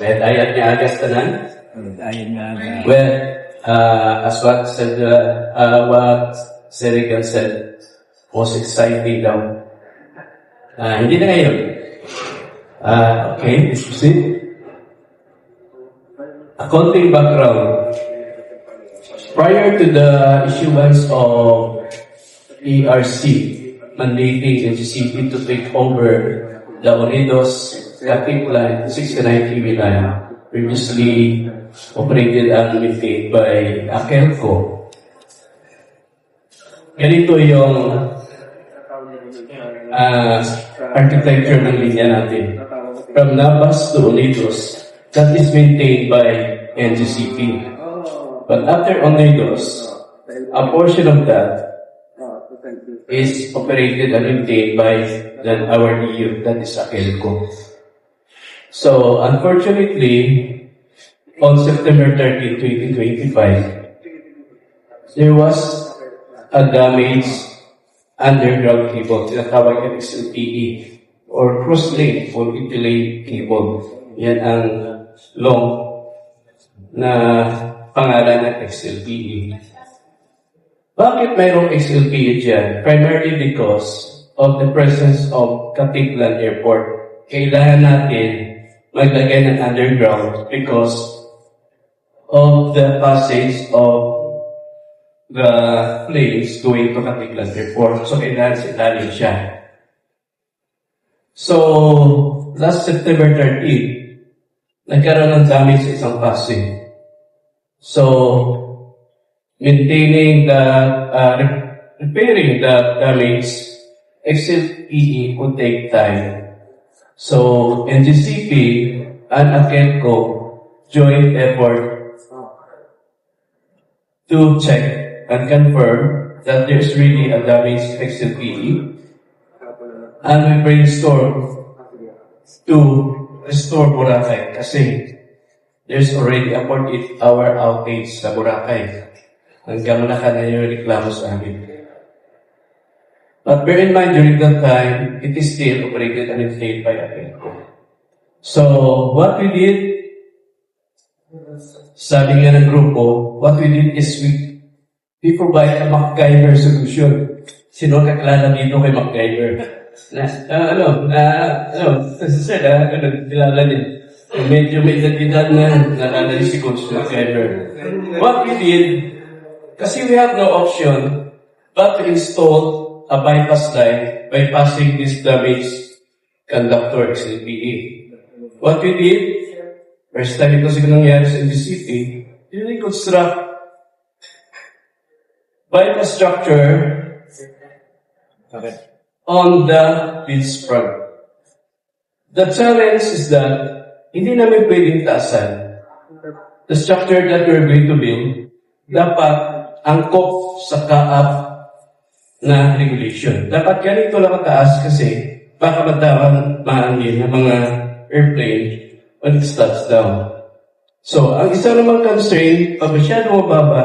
Ayat niya agas tanan. Ayun nga ba? Well, as what said, what Serigan said, was exciting daw. Hindi na ngayon. Okay, let's proceed. A konting background. Prior to the issuance of ERC, mandating NGCP to take over the Unidos Catiplan 69 line, previously operated and maintained by Akelco. Ganito yung architecture ng linya natin. From Navas to Unidos, that is maintained by NGCP. But after Unidos, a portion of that is operated and maintained by our EU, that is Akelco. So, unfortunately, on September 30, 2025, there was a damaged underground cable, tinatawag yung XLPE, or cross-link voltage delay cable. Yan ang long na pangalan ng XLPE. Bakit mayroong XLPE dyan? Primarily because of the presence of Catiplan Airport. Kailangan natin maglagay ng underground because of the passage of the planes going to Catiplan Airport. So, kailangan ilalim siya. So, last September 13, nagkaroon ng damage sa isang passing. So, maintaining the, repairing the damage, XLPE could take time. So, NGCP and Akelco joint effort to check and confirm that there's really a damaged XLPE, and we brainstorm to restore Boracay kasi there's already a 48-hour outage sa Boracay. Hanggang na yung reklamo sa amin. But bear in mind, during that time, it is still operated and maintained by Akelco. So, what we did, sabi nga ng grupo, what we did is we provide a MacGyver solution. Sino kakilala dito kay MacGyver? Kilala din. Medyo may edad na nalala si Coach MacGyver. What we did, kasi we have no option but to install a bypass line bypassing this damaged conductor XLPE. What we did, first time ito siguro nangyari sa NGCP, we construct bypass structure on the beachfront. The challenge is that hindi namin pwedeng taasan. The structure that we're going to build, dapat angkop sa kaap na regulation. Dapat ganito lang kataas kasi baka matawan maangin ng mga airplane when it starts down. So, ang isa namang constraint, pag masyado mababa,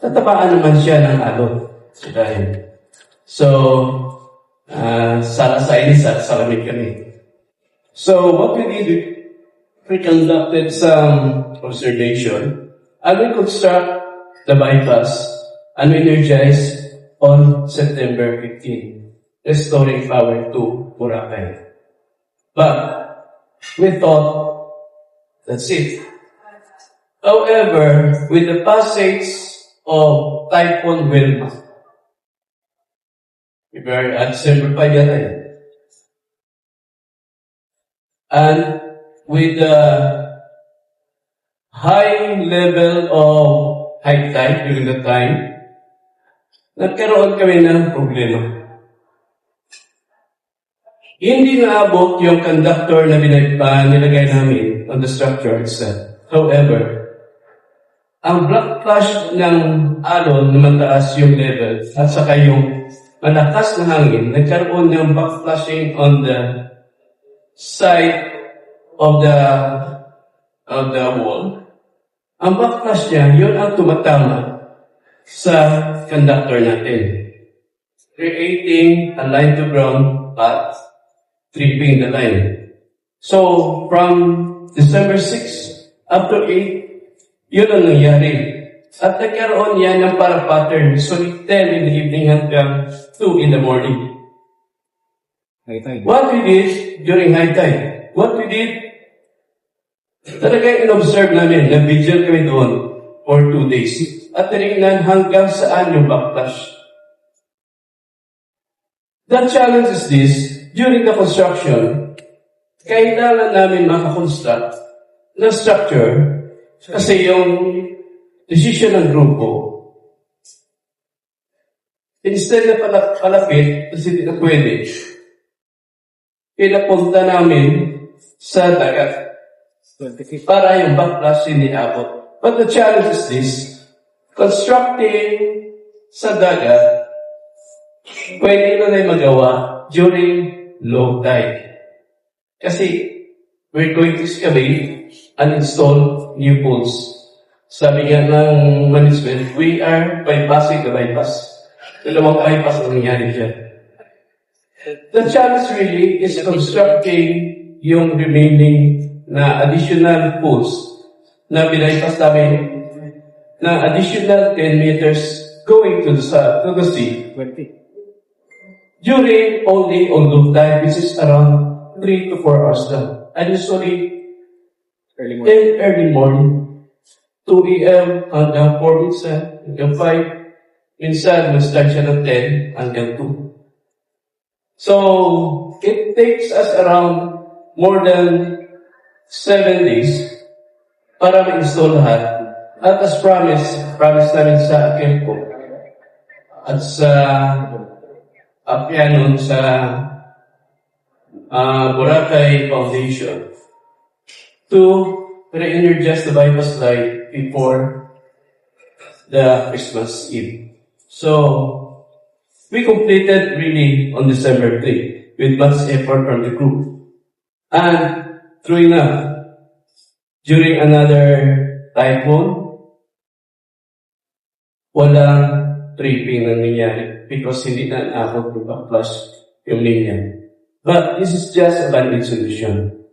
tatabaan naman siya ng alon. So, salasay sa salamig kami. So, what we did, we conducted some observation and we construct the bypass and we energize on September 15, restoring power to Boracay. But we thought that's it. However, with the passage of Typhoon Wilma, we were at December 5 yata yun. And with the high level of high tide during the time, nagkaroon kami ng problema. Hindi naabot yung conductor na nilagay namin on the structure itself. However, ang black flash ng alon na mataas yung level at saka yung malakas na hangin, nagkaroon ng backflashing on the side of the wall. Ang backflash niya, yun ang tumatama sa conductor natin, creating a line to ground path, tripping the line. So, from December 6 up to 8, yun ang nangyari. At nagkaroon yan ng para pattern. So, 10 in the evening hanggang 2 in the morning. High tide. What we did during high tide, talagang in-observe namin, nag-vigil kami doon for 2 days. At tinignan hanggang saan yung backlash. The challenge is this, during the construction, kailangan namin makakonstruct na structure kasi yung decision ng grupo, instead na palapit, kasi hindi na pwede, pinapunta namin sa dagat 25. para yung backlash hindi abot. But the challenge is this, constructing sa dagat, pwede na tayo magawa during low tide. Kasi we're going to excavate and install new pools. Sabi nga ng management, we are bypassing the bypass. Dalawang bypass ang nangyari dyan. The challenge really is constructing yung remaining na additional pools na binaypas namin na additional 10 meters going to the sea 20. during only on low tide, which is around 3 to 4 hours lang. And usually, Early morning. early morning, 2 a.m. hanggang 4 minsan, hanggang 5. Minsan, mag-start siya ng 10 hanggang 2. So, it takes us around more than 7 days para ma-install lahat. At as promise namin sa Akelco at sa Apianon sa Boracay Foundation to re-energize the bypass line before the Christmas Eve. So, we completed really on December 3 with much effort from the group. And true enough, during another typhoon, walang tripping na nangyari because hindi na naabot yung backlash yung linya. But this is just a band-aid solution.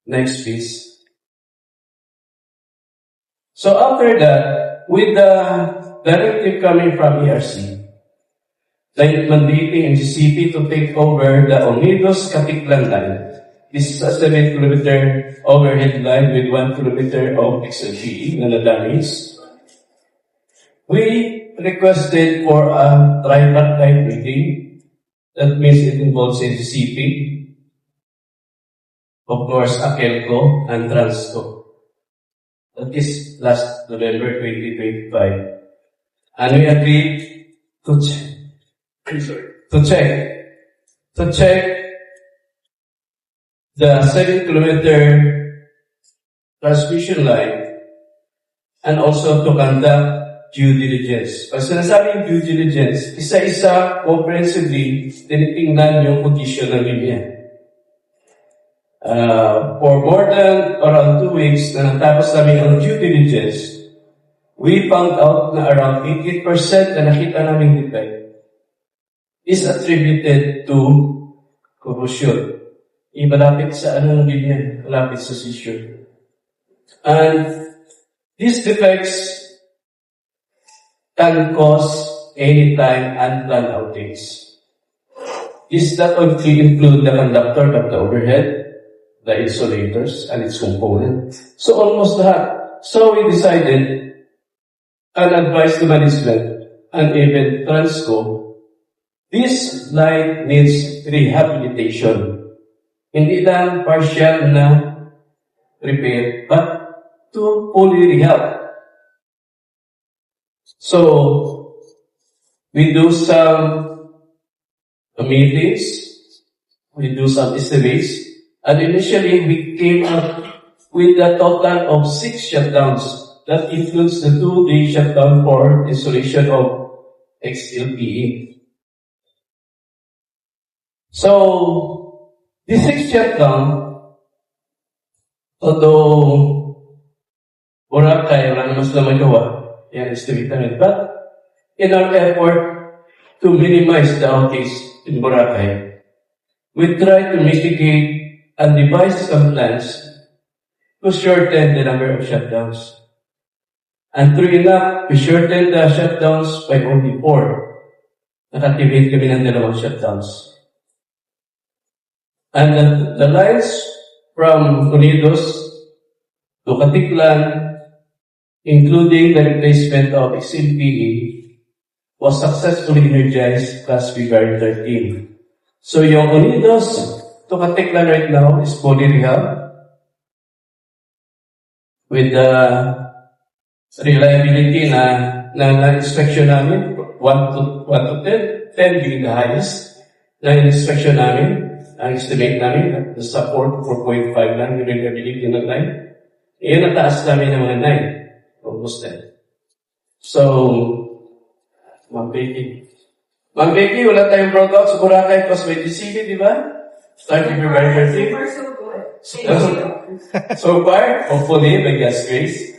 Next, please. So after that, with the directive coming from ERC, like mandating NCCP to take over the Unidos-Caticlan line. This is a 7-kilometer overhead line with 1 kilometer of XLPE na na-damage. We requested for a tripartite meeting. That means it involves NCCP, of course, Akelco, and Transco. That is last November 2025. And we agreed to check the 7-kilometer transmission line and also to conduct due diligence. Pag sinasabing due diligence, isa-isa comprehensively tinitingnan yung condition ng linya. For more than around 2 weeks na natapos namin ang due diligence, we found out na around 88% na nakita namin defect is attributed to corrosion. Malapit sa anong linya, malapit sa seashore. And these defects can cause anytime unplanned outage. This not only include the conductor but the overhead, the insulators, and its component. So almost lahat. So we decided and advised the management and even Transco, this line needs rehabilitation. Hindi lang partial na repair, but to fully rehab. So, we do some meetings, we do some estimates, and initially we came up with a total of 6 shutdowns. That includes the 2-day shutdown for installation of XLPE. So, the 6th shutdown, although Boracay, wala naman sila magawa, yan, estimate namin. But, in our effort to minimize the outage in Boracay, we try to mitigate and devised some plans to shorten the number of shutdowns. And true enough, we shortened the shutdowns by only 4. Nag-activate kami ng 2 shutdowns. And the lines from Unidos to Katiklan, including the replacement of XLPE, was successfully energized last February 13. So yung Unidos to Katiklan right now is fully rehab with the reliability na inspection namin, 1 to 10 being the highest na inspection namin. Ang estimate namin, the support 4.5 lang yung reliability ng line. Iyon ang taas namin ng mga 9, almost 10. So, Ma'am Becky, wala tayong breakout sa Boracay because may DCB, di ba? Starting February 13. So far, hopefully, by God's grace.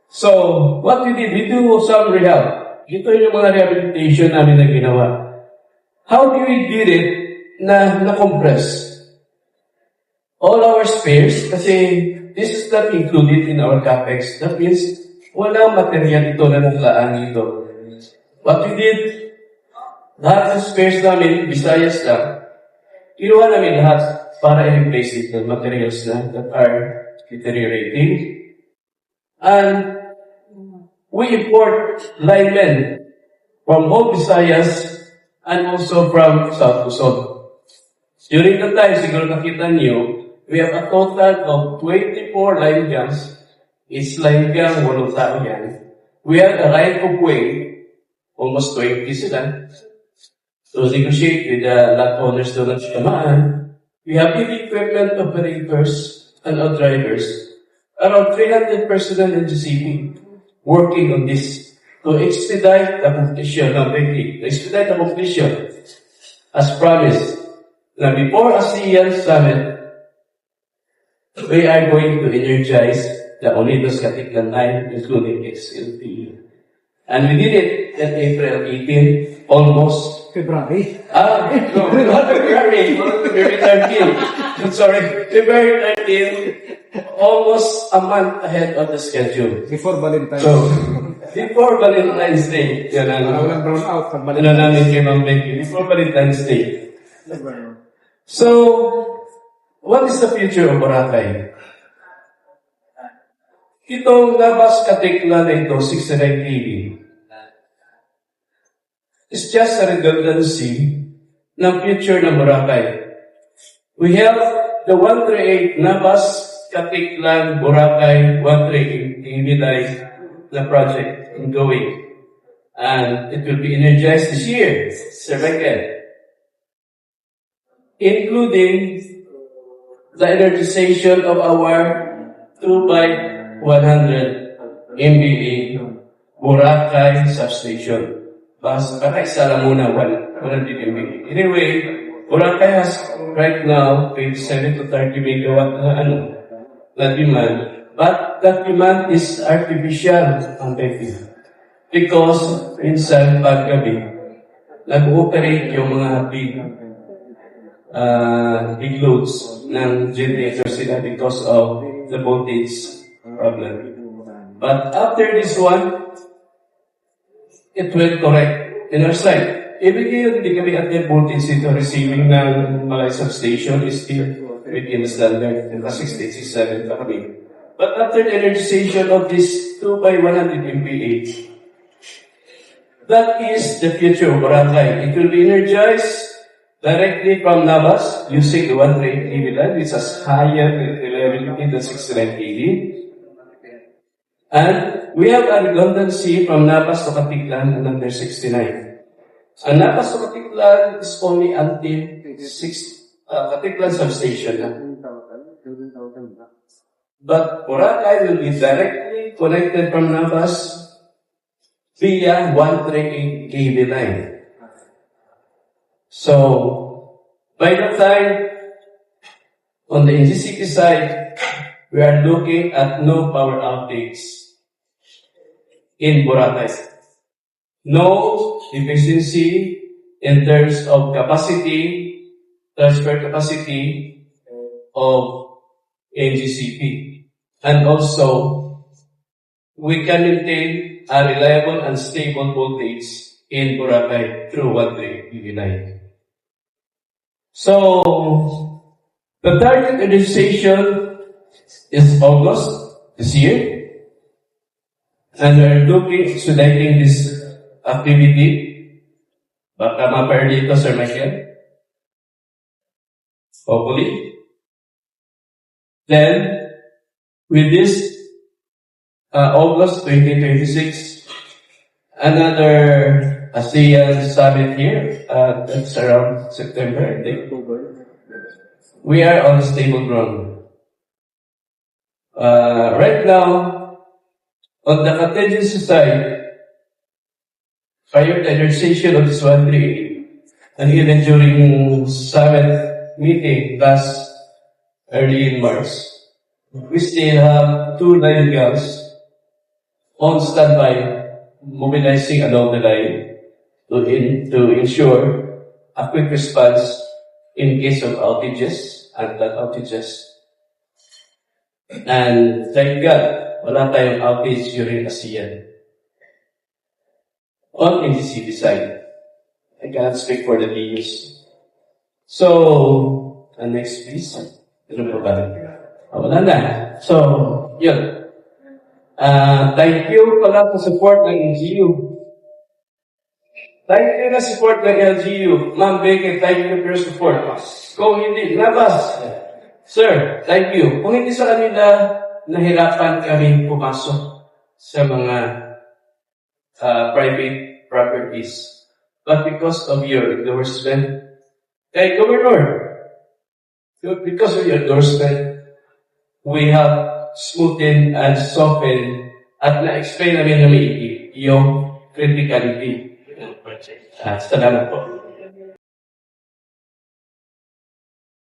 So, what we did, we do some rehab. Ito yung mga rehabilitation namin na ginawa. How do we did it na-compress? All our spares, kasi this is not included in our capex. That means, walang material ito na naglaan dito. What we did, lahat ng spares namin, Visayas lang, kinuha namin lahat para i-replace it ng materials na that are deteriorating. And we import linemen from whole Visayas and also from South Luzon. During the time, siguro nakita niyo, we have a total of 24 line gangs. Each line gang, 8 tao yan. We have a right of way, almost 20 sila, to negotiate with the lot owners doon sa Tamaan. We have heavy equipment operators and our drivers, around 300 personnel in GCP, working on this to expedite the completion of as promised. Now, before ASEAN Summit, we are going to energize the Unidos Katiklan line, including XLPE. And we did it on April 18, almost. February. No, not February. February 13. Sorry, February 13, almost a month ahead of the schedule. Before Valentine's. So, before Valentine's Day, yan ang Walang brown out. Pag ano namin kay Ma'am Becky, before Valentine's Day. So, what is the future of Boracay? Itong Nabas Katiklan na ito, 69 kV, is just a redundancy ng future ng Boracay. We have the 138 Nabas Katiklan Boracay 138 kV line na project ongoing. And it will be energized this year, Sir Michael, including the energization of our 2x100 MVA Boracay substation. Boracay sala muna 100 MVA. Anyway, Boracay has right now 27 to 30 megawatt na demand. But that demand is artificial, ang Becky. Because minsan paggabi, nag-ooperate yung mga big loads ng generator sila because of the voltage problem. But after this one, it will correct in our side. Ibig hindi kami at the voltage dito receiving ng mga substation is still within the standard. 6867 pa kami. But after the energization of this 2x100 MVA, that is the future of Boracay. It will be energized directly from Navas using the 138 kV line, which has higher reliability than 69 kV. And we have a redundancy from Navas to Katiklan and under 69. And Navas to Katiklan is only until Katiklan substation. But Boracay will be directly connected from Navas via 138 kV line. So, by the time on the NGCP side, we are looking at no power outage in Boracay. No deficiency in terms of capacity, transfer capacity, of NGCP. And also, we can maintain a reliable and stable voltage in Boracay through 138 PV line. So, the target registration is August this year. And we're looking, expediting this activity. Baka ma-pair dito, Sir Michael. Hopefully. Then, with this, August 2026, another ASEAN summit here, that's around September, I think. We are on stable ground. Right now, on the contingency side, prior to the registration of this 138, and even during summit meeting last early in March, we still have 2 line girls on standby, mobilizing along the line to ensure a quick response in case of outages and that outages. And thank God, wala tayong outage during ASEAN. On NGCP side, I cannot speak for the DUs. So, next please. Ano pa ba? Wala na. So, yun. Thank you pala sa support ng LGU. Thank you na support ng LGU. Ma'am Becky, thank you for your support. Kung hindi, labas. Sir, thank you. Kung hindi sa kanila, nahirapan kami pumasok sa mga private properties. But because of your endorsement, kay Governor, because of your endorsement, we have smoothened and softened at na-explain namin na maigi yung criticality ng project. Salamat po.